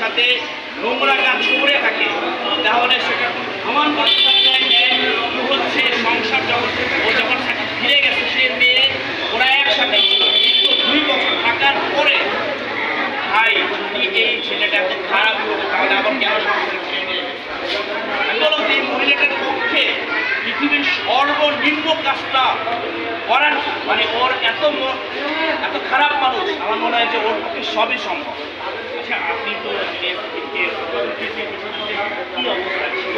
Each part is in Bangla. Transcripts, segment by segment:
সাথে নোংরা কাজ করে থাকে তাহলে সেটা আমার হচ্ছে সংসার যখন ফিরে গেছে সে মেয়ে ওরা একসাথে কিন্তু 2 বছর থাকার পরে ভাই এই ছেলেটা এত খারাপ হবে তাহলে আবার কেন সংসার ছেড়ে নিয়ে বলো এই মহিলাটার পক্ষে পৃথিবীর সর্বনিম্ন কাজটা করার মানে ওর এত খারাপ মানুষ আমার মনে হয় যে ওর পক্ষে সবই সম্ভব। আচ্ছা আপনি তো কি অবস্থা ছিল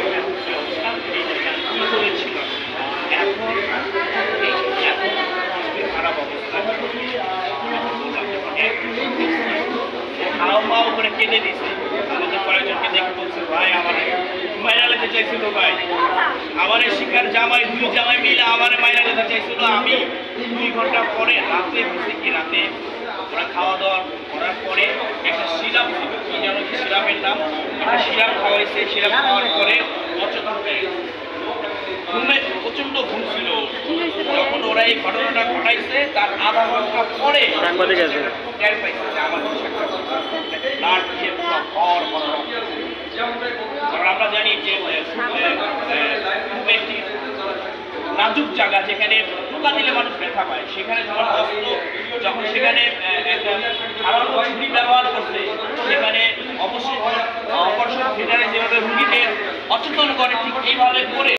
কি করেছিল এখন খারাপ অবস্থা হাও করে কেঁদে দিচ্ছে আমাদের কয়েকজনকে দেখে বলছে ভাই আমার মায়েরা লেতে চাইছিল ভাই আমার শিকার জামাই 2 জামাই মিলে আমার মায়েরা লেতে চাইছিল আমি 2 ঘন্টা পরে রাতে বসে কি রাতে ওরা খাওয়া দাওয়া করার পরে একটা সিরাপ কি যেন সিরাপের নাম একটা সিরাপ খাওয়াইছে সিরাপ খাওয়ার পরে অচেতন হয়ে গেছে ঘুমে প্রচন্ড ঘুম ছিল যখন ওরা এই ঘটনাটা ঘটাইছে তার আধা ঘন্টা পরে সাংবাদিক আছে টের পাইছে যে আমার কারণ আমরা জানি যে খুব একটি নাজুক জায়গা যেখানে টোকা দিলে মানুষ ব্যথা পায় সেখানে যখন সেখানে একটা ধারালো ছুরি ব্যবহার করছে সেখানে অবশ্যই অপারেশন থিয়েটারে যেভাবে রুগীকে অচেতন করে ঠিক এইভাবে করে